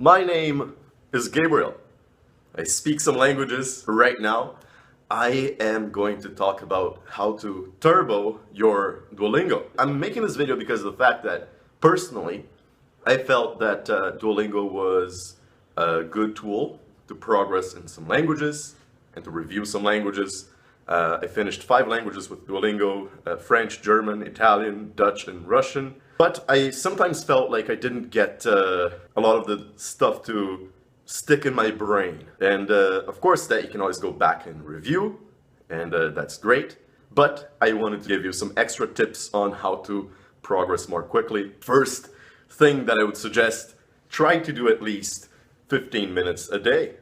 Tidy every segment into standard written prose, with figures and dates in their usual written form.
My name is Gabriel. I speak some languages right now. I am going to talk about how to turbo your Duolingo. I'm making this video because of the fact that, personally, I felt that Duolingo was a good tool to progress in some languages and to review some languages. I finished 5 languages with Duolingo, French, German, Italian, Dutch, and Russian. But I sometimes felt like I didn't get a lot of the stuff to stick in my brain. And of course that you can always go back and review, and that's great. But I wanted to give you some extra tips on how to progress more quickly. First thing that I would suggest, try to do at least 15 minutes a day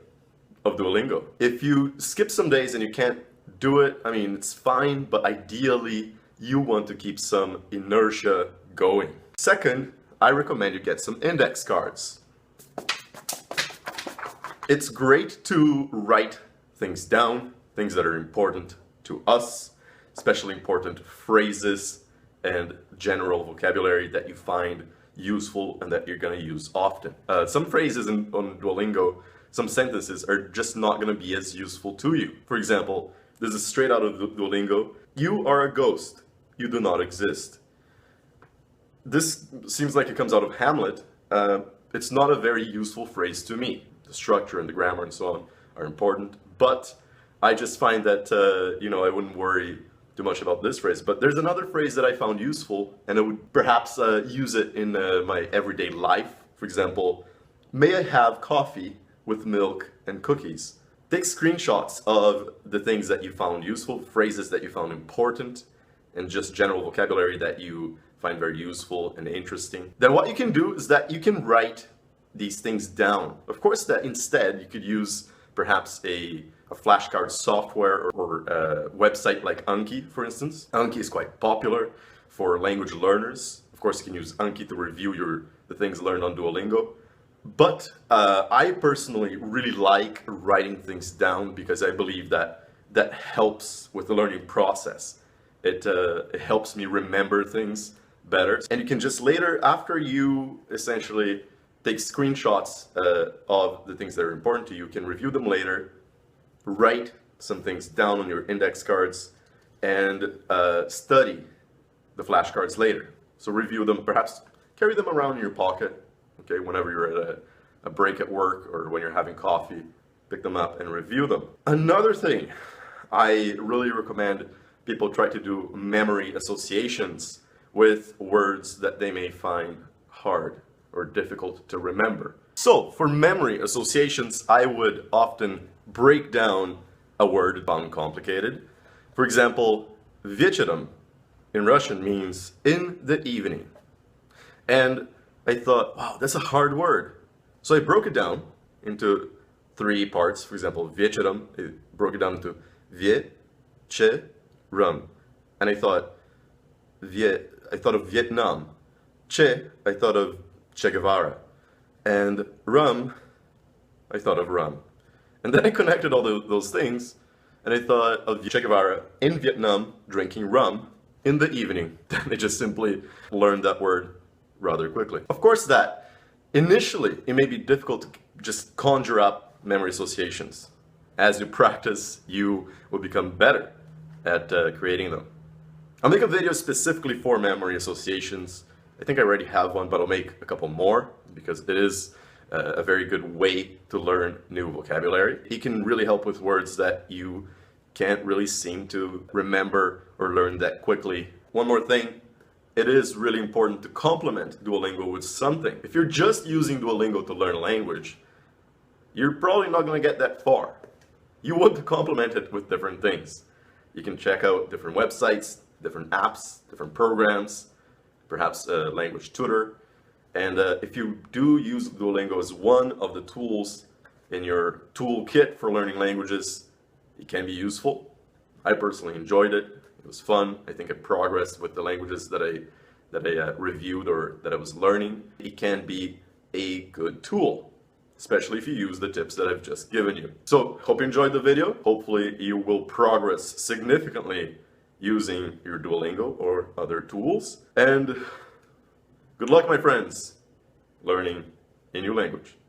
of Duolingo. If you skip some days and you can't do it, I mean, it's fine, but ideally you want to keep some inertia going. Second, I recommend you get some index cards. It's great to write things down, things that are important to us, especially important phrases and general vocabulary that you find useful and that you're going to use often. Some phrases on Duolingo, some sentences are just not going to be as useful to you. For example, this is straight out of Duolingo. You are a ghost. You do not exist. This seems like it comes out of Hamlet. It's not a very useful phrase to me. The structure and the grammar and so on are important, but I just find that, I wouldn't worry too much about this phrase. But there's another phrase that I found useful, and I would perhaps use it in my everyday life. For example, may I have coffee with milk and cookies? Take screenshots of the things that you found useful, phrases that you found important, and just general vocabulary that you find very useful and interesting. Then what you can do is that you can write these things down. Of course that instead you could use perhaps a flashcard software or a website like Anki, for instance. Anki is quite popular for language learners. Of course you can use Anki to review the things learned on Duolingo. But I personally really like writing things down because I believe that helps with the learning process. It helps me remember things better. And you can just later, after you essentially take screenshots of the things that are important to you, can review them later, write some things down on your index cards, and study the flashcards later. So review them, perhaps carry them around in your pocket. Okay, whenever you're at a break at work or when you're having coffee, pick them up and review them. Another thing, I really recommend people try to do memory associations with words that they may find hard or difficult to remember. So for memory associations, I would often break down a word found complicated. For example, вечером in Russian means in the evening. And I thought, wow, that's a hard word. So I broke it down into 3 parts. For example, вечером, I broke it down into вечером. And I thought of Vietnam. Che, I thought of Che Guevara. And rum, I thought of rum. And then I connected all those things, and I thought of Che Guevara in Vietnam drinking rum in the evening. Then I just simply learned that word rather quickly. Of course that initially it may be difficult to just conjure up memory associations. As you practice, you will become better at creating them. I'll make a video specifically for memory associations. I think I already have one, but I'll make a couple more because it is a very good way to learn new vocabulary. It can really help with words that you can't really seem to remember or learn that quickly. One more thing. It is really important to complement Duolingo with something. If you're just using Duolingo to learn a language, you're probably not going to get that far. You want to complement it with different things. You can check out different websites, different apps, different programs, perhaps a language tutor. And if you do use Duolingo as one of the tools in your toolkit for learning languages, it can be useful. I personally enjoyed it. It was fun. I think I progressed with the languages that I reviewed or that I was learning. It can be a good tool, especially if you use the tips that I've just given you. So, hope you enjoyed the video. Hopefully you will progress significantly using your Duolingo or other tools. And good luck, my friends, learning a new language.